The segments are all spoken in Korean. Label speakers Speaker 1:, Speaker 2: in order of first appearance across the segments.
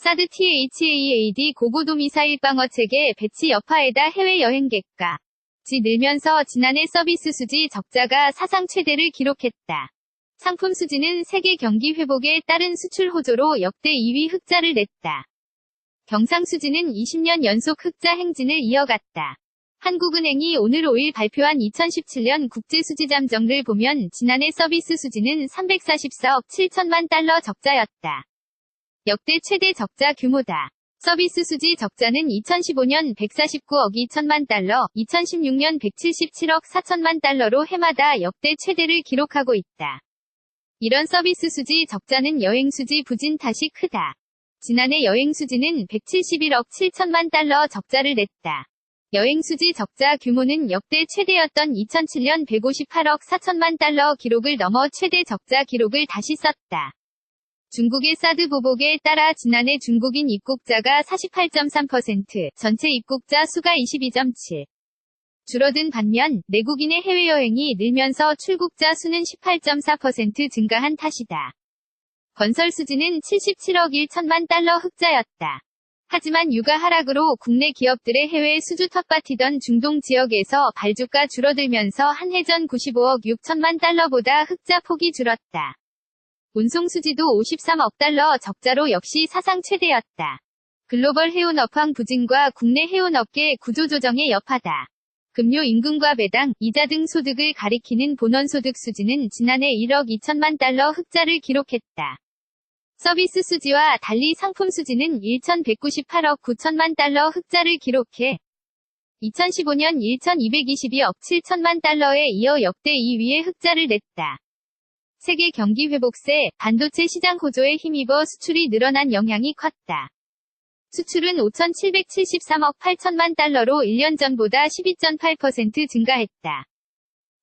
Speaker 1: 사드 THAAD 고고도 미사일 방어 체계 배치 여파에다 해외 여행객가 지 늘면서 지난해 서비스 수지 적자가 사상 최대를 기록했다. 상품 수지는 세계 경기 회복에 따른 수출 호조로 역대 2위 흑자를 냈다. 경상 수지는 20년 연속 흑자 행진을 이어갔다. 한국은행이 오늘 5일 발표한 2017년 국제수지잠정을 보면 지난해 서비스 수지는 344억 7천만 달러 적자였다. 역대 최대 적자 규모다. 서비스 수지 적자는 2015년 149억 2천만 달러, 2016년 177억 4천만 달러로 해마다 역대 최대를 기록하고 있다. 이런 서비스 수지 적자는 여행 수지 부진 탓이 크다. 지난해 여행 수지는 171억 7천만 달러 적자를 냈다. 여행 수지 적자 규모는 역대 최대였던 2007년 158억 4천만 달러 기록을 넘어 최대 적자 기록을 다시 썼다. 중국의 사드 보복에 따라 지난해 중국인 입국자가 48.3%, 전체 입국자 수가 22.7%. 줄어든 반면 내국인의 해외여행이 늘면서 출국자 수는 18.4% 증가한 탓이다. 건설 수지는 77억 1천만 달러 흑자였다. 하지만 유가 하락으로 국내 기업들의 해외 수주 텃밭이던 중동 지역에서 발주가 줄어들면서 한 해 전 95억 6천만 달러보다 흑자 폭이 줄었다. 운송 수지도 53억 달러 적자로 역시 사상 최대였다. 글로벌 해운업황 부진과 국내 해운업계 구조조정의 여파다. 급료 임금과 배당, 이자 등 소득을 가리키는 본원소득 수지는 지난해 1억 2천만 달러 흑자를 기록했다. 서비스 수지와 달리 상품 수지는 1,198억 9천만 달러 흑자를 기록해 2015년 1,222억 7천만 달러에 이어 역대 2위의 흑자를 냈다. 세계 경기 회복세, 반도체 시장 호조에 힘입어 수출이 늘어난 영향이 컸다. 수출은 5,773억 8천만 달러로 1년 전보다 12.8% 증가했다.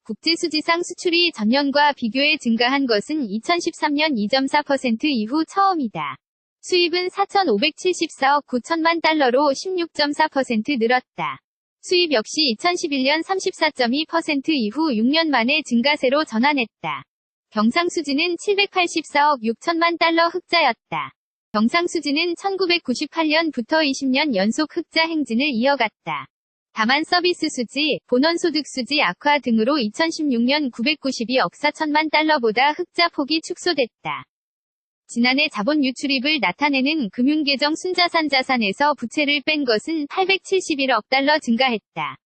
Speaker 1: 국제수지상 수출이 전년과 비교해 증가한 것은 2013년 2.4% 이후 처음이다. 수입은 4,574억 9천만 달러로 16.4% 늘었다. 수입 역시 2011년 34.2% 이후 6년 만에 증가세로 전환했다. 경상수지는 784억 6천만 달러 흑자였다. 경상수지는 1998년부터 20년 연속 흑자 행진을 이어갔다. 다만 서비스 수지, 본원소득 수지 악화 등으로 2016년 992억 4천만 달러보다 흑자 폭이 축소됐다. 지난해 자본 유출입을 나타내는 금융계정 순자산 자산에서 부채를 뺀 것은 871억 달러 증가했다.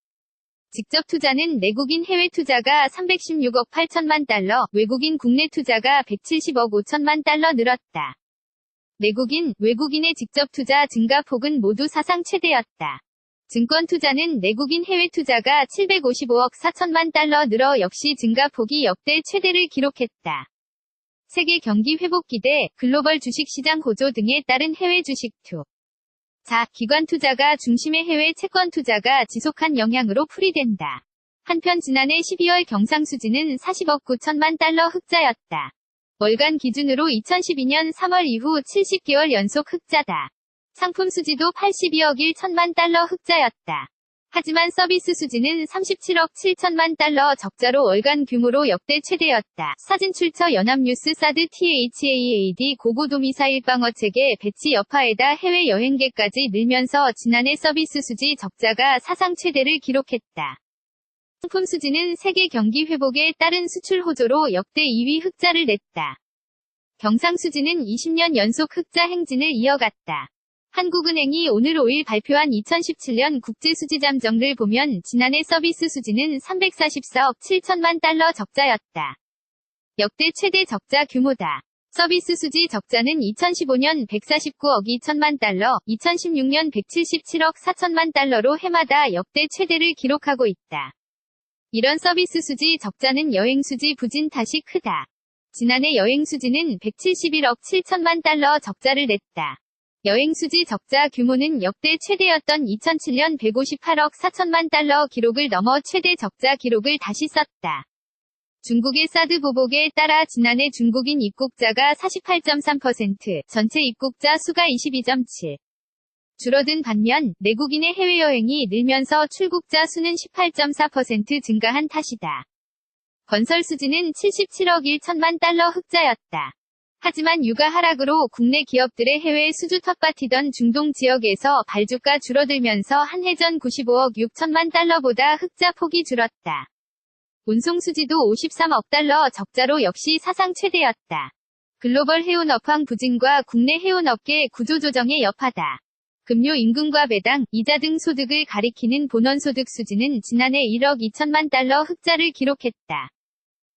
Speaker 1: 직접 투자는 내국인 해외 투자가 316억 8천만 달러, 외국인 국내 투자가 170억 5천만 달러 늘었다. 내국인, 외국인의 직접 투자 증가폭은 모두 사상 최대였다. 증권 투자는 내국인 해외 투자가 755억 4천만 달러 늘어 역시 증가폭이 역대 최대를 기록했다. 세계 경기 회복 기대, 글로벌 주식시장 호조 등에 따른 해외 주식 투자, 기관 투자가 중심의 해외 채권 투자가 지속한 영향으로 풀이된다. 한편 지난해 12월 경상수지는 40억 9천만 달러 흑자였다. 월간 기준으로 2012년 3월 이후 70개월 연속 흑자다. 상품 수지도 82억 1천만 달러 흑자였다. 하지만 서비스 수지는 37억 7천만 달러 적자로 월간 규모로 역대 최대였다. 사진 출처 연합뉴스 사드 THAAD 고고도 미사일 방어 체계 배치 여파에다 해외 여행객까지 늘면서 지난해 서비스 수지 적자가 사상 최대를 기록했다. 상품 수지는 세계 경기 회복에 따른 수출 호조로 역대 2위 흑자를 냈다. 경상 수지는 20년 연속 흑자 행진을 이어갔다. 한국은행이 오늘 5일 발표한 2017년 국제수지잠정을 보면 지난해 서비스 수지는 344억 7천만 달러 적자였다. 역대 최대 적자 규모다. 서비스 수지 적자는 2015년 149억 2천만 달러, 2016년 177억 4천만 달러로 해마다 역대 최대를 기록하고 있다. 이런 서비스 수지 적자는 여행 수지 부진 탓이 크다. 지난해 여행 수지는 171억 7천만 달러 적자를 냈다. 여행 수지 적자 규모는 역대 최대였던 2007년 158억 4천만 달러 기록을 넘어 최대 적자 기록을 다시 썼다. 중국의 사드 보복에 따라 지난해 중국인 입국자가 48.3%, 전체 입국자 수가 22.7%. 줄어든 반면 내국인의 해외여행이 늘면서 출국자 수는 18.4% 증가한 탓이다. 건설 수지는 77억 1천만 달러 흑자였다. 하지만 유가 하락으로 국내 기업들의 해외 수주 텃밭이던 중동 지역에서 발주가 줄어들면서 한 해 전 95억 6천만 달러보다 흑자 폭이 줄었다. 운송 수지도 53억 달러 적자로 역시 사상 최대였다. 글로벌 해운업황 부진과 국내 해운업계 구조조정의 여파다. 급료 임금과 배당, 이자 등 소득을 가리키는 본원소득 수지는 지난해 1억 2천만 달러 흑자를 기록했다.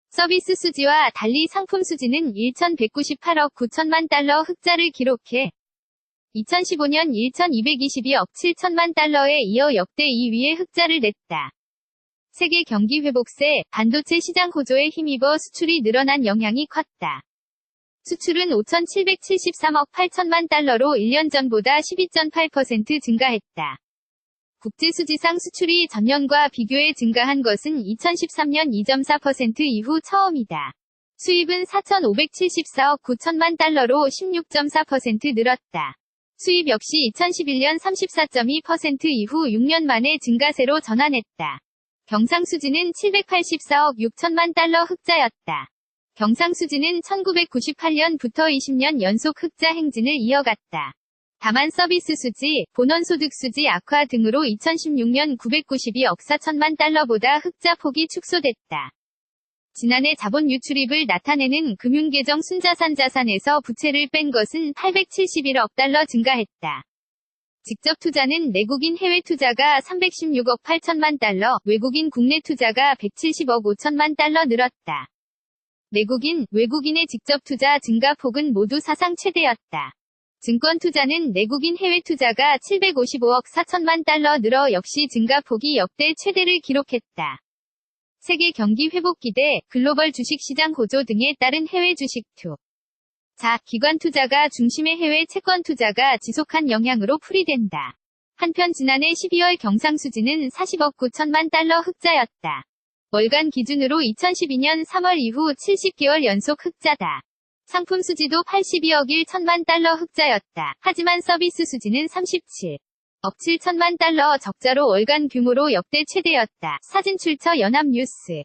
Speaker 1: 서비스 수지와 달리 상품 수지는 1,198억 9천만 달러 흑자를 기록해 2015년 1,222억 7천만 달러에 이어 역대 2위의 흑자를 냈다. 세계 경기 회복세, 반도체 시장 호조에 힘입어 수출이 늘어난 영향이 컸다. 수출은 5,773억 8천만 달러로 1년 전보다 12.8% 증가했다. 국제수지상 수출이 전년과 비교해 증가한 것은 2013년 2.4% 이후 처음이다. 수입은 4,574억 9천만 달러로 16.4% 늘었다. 수입 역시 2011년 34.2% 이후 6년 만에 증가세로 전환했다. 경상수지는 784억 6천만 달러 흑자였다. 경상수지는 1998년부터 20년 연속 흑자 행진을 이어갔다. 다만 서비스 수지, 본원소득 수지 악화 등으로 2016년 992억 4천만 달러보다 흑자 폭이 축소됐다. 지난해 자본 유출입을 나타내는 금융계정 순자산 자산에서 부채를 뺀 것은 871억 달러 증가했다. 직접 투자는 내국인 해외 투자가 316억 8천만 달러, 외국인 국내 투자가 170억 5천만 달러 늘었다. 내국인, 외국인의 직접 투자 증가폭은 모두 사상 최대였다. 증권 투자는 내국인 해외 투자가 755억 4천만 달러 늘어 역시 증가폭이 역대 최대를 기록했다. 세계 경기 회복 기대, 글로벌 주식시장 호조 등에 따른 해외 주식 투자, 기관 투자가 중심의 해외 채권 투자가 지속한 영향으로 풀이된다. 한편 지난해 12월 경상수지는 40억 9천만 달러 흑자였다. 월간 기준으로 2012년 3월 이후 70개월 연속 흑자다. 상품 수지도 82억 1천만 달러 흑자였다. 하지만 서비스 수지는 37억 7천만 달러 적자로 월간 규모로 역대 최대였다. 사진 출처 연합뉴스.